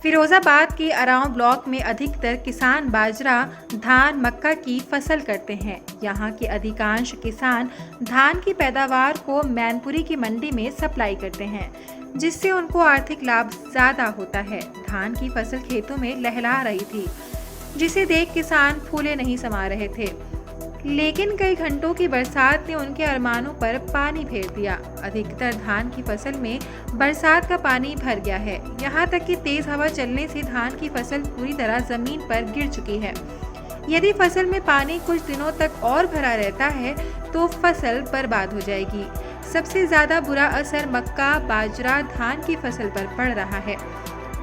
फिरोजाबाद के अरांव ब्लॉक में अधिकतर किसान बाजरा, धान, मक्का की फसल करते हैं। यहाँ के अधिकांश किसान धान की पैदावार को मैनपुरी की मंडी में सप्लाई करते हैं, जिससे उनको आर्थिक लाभ ज्यादा होता है। धान की फसल खेतों में लहला रही थी, जिसे देख किसान फूले नहीं समा रहे थे, लेकिन कई घंटों की बरसात ने उनके अरमानों पर पानी फेर दिया। अधिकतर धान की फसल में बरसात का पानी भर गया है, यहाँ तक कि तेज हवा चलने से धान की फसल पूरी तरह जमीन पर गिर चुकी है। यदि फसल में पानी कुछ दिनों तक और भरा रहता है तो फसल बर्बाद हो जाएगी। सबसे ज्यादा बुरा असर मक्का, बाजरा, धान की फसल पर पड़ रहा है।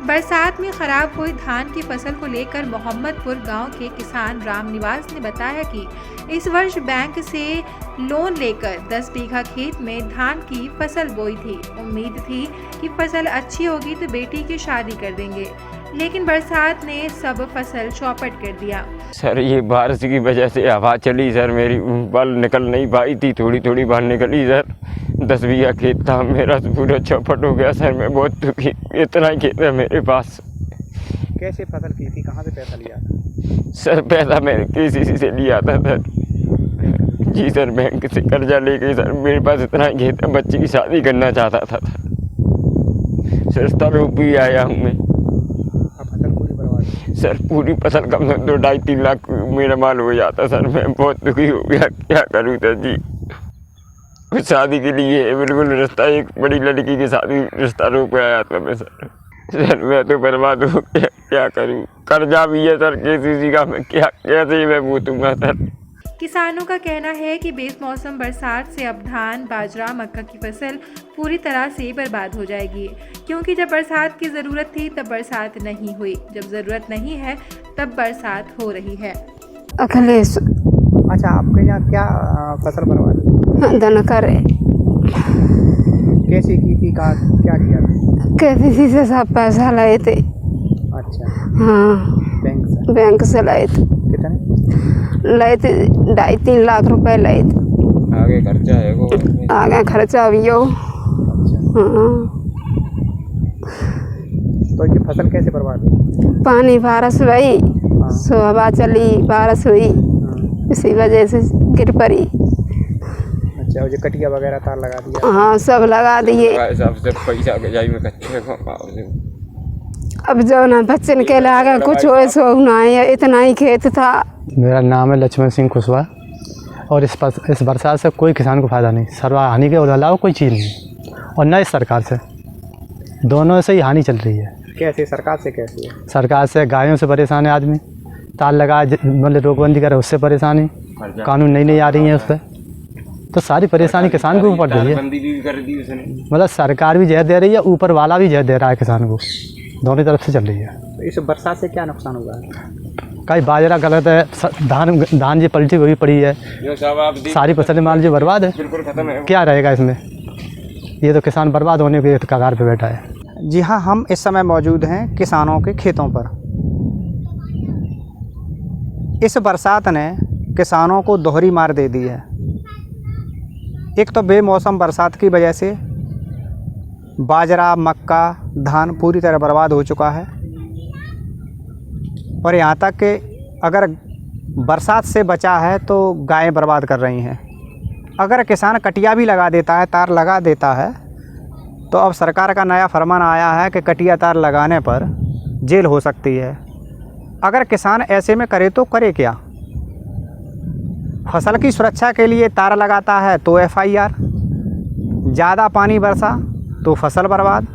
बरसात में खराब हुई धान की फसल को लेकर मोहम्मदपुर गांव के किसान रामनिवास ने बताया कि इस वर्ष बैंक से लोन लेकर 10 बीघा खेत में धान की फसल बोई थी। उम्मीद थी कि फसल अच्छी होगी तो बेटी की शादी कर देंगे, लेकिन बरसात ने सब फसल चौपट कर दिया। सर ये बारिश की वजह से हवा चली सर, मेरी बाल निकल नहीं पाई थी, थोड़ी थोड़ी बाहर निकली सर। 10 बीघा खेत था मेरा, पूरा चौपट हो गया सर। मैं बहुत दुखी, इतना ही खेत है मेरे पास। कैसे फसल की थी, कहाँ से पैसा लिया था? सर पैसा मैंने KCC से लिया था सर। जी सर, बैंक से कर्जा लेके सर। मेरे पास इतना ही खेत है, बच्ची की शादी करना चाहता था सर। सस्ता रूप भी आया हूँ मैं। फसल पूरी बर्बाद सर पूरी फसल कम से कम 2-2.5-3 लाख मेरा माल हो जाता सर। मैं बहुत दुखी हो गया, क्या करूँ सर जी। कुछ शादी के लिए बिल्कुल रिश्ता, एक बड़ी लड़की की शादी रिश्ता रोक आया था मैं सर। सर मैं तो बर्बाद हो गया, क्या करूँ। कर्जा भी है सर KCC का, मैं कैसे मैं पूछूंगा सर। किसानों का कहना है कि बेमौसम बरसात से अब धान, बाजरा, मक्का की फसल पूरी तरह से बर्बाद हो जाएगी, क्योंकि जब बरसात की ज़रूरत थी तब बरसात नहीं हुई, जब ज़रूरत नहीं है तब बरसात हो रही है। अखिलेश। अच्छा, आपके यहाँ क्या फसल बर्बाद? धन करे। कैसे की थी, कहाँ क्या किया था? KCC से सब पैसा लाए थे। अच्छा। हाँ, बैंक से लाए थे। कितने लाए थे? 2.5-3 लाख रुपए लाए थे। आगे खर्चा है वो, आगे खर्चा भी हो। अच्छा। हाँ। तो ये फसल कैसे बर्बाद हुई? पानी बारिश हुई, सो हवा चली, बारिश हुई, इसी वजह से गिर पड़ी। अच्छा, जो कटिया वगैरह तार लगा दिया? हाँ, सब लगा दिए। पैसा के जाई में कच्चे अब जो ना बच्चन के लागे कुछ हो सो ना है, इतना ही खेत था। मेरा नाम है लक्ष्मण सिंह कुशवाहा और इस बरसात से कोई किसान को फ़ायदा नहीं, सर्वा हानि के अलावा कोई चीज़ नहीं, और न इस सरकार से, दोनों से ही हानि चल रही है। कैसे सरकार से? कैसे सरकार से गायों से परेशान है आदमी, तार लगा मतलब रोकबंदी करे उससे परेशानी, कानून नई आ रही है उस पर, तो सारी परेशानी किसान को पड़ रही है। मतलब सरकार भी जहर दे रही है, ऊपर वाला भी जहर दे रहा है किसान को, दोनों तरफ से चल रही है। तो इस बरसात से क्या नुकसान हुआ? कई बाजरा गलत है, धान जी पलटी हुई पड़ी है, सारी फसल माल जो बर्बाद है, क्या रहेगा इसमें। ये तो किसान बर्बाद होने के कगार पे बैठा है। जी हाँ, हम इस समय मौजूद हैं किसानों के खेतों पर। इस बरसात ने किसानों को दोहरी मार दे दी है। एक तो बेमौसम बरसात की वजह से बाजरा, मक्का, धान पूरी तरह बर्बाद हो चुका है, और यहाँ तक कि अगर बरसात से बचा है तो गायें बर्बाद कर रही हैं। अगर किसान कटिया भी लगा देता है, तार लगा देता है, तो अब सरकार का नया फरमान आया है कि कटिया तार लगाने पर जेल हो सकती है। अगर किसान ऐसे में करे तो करे क्या? फसल की सुरक्षा के लिए तार लगाता है तो FIR, ज़्यादा पानी बरसा तो फसल बर्बाद।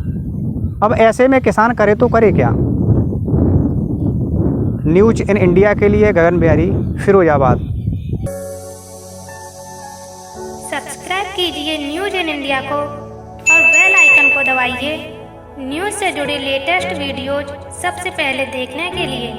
अब ऐसे में किसान करे तो करे क्या? न्यूज़ इन इंडिया के लिए गगन बिहारी, फिरोजाबाद। सब्सक्राइब कीजिए न्यूज़ इन इंडिया को और बेल आइकन को दबाइए न्यूज़ से जुड़ी लेटेस्ट वीडियोज सबसे पहले देखने के लिए।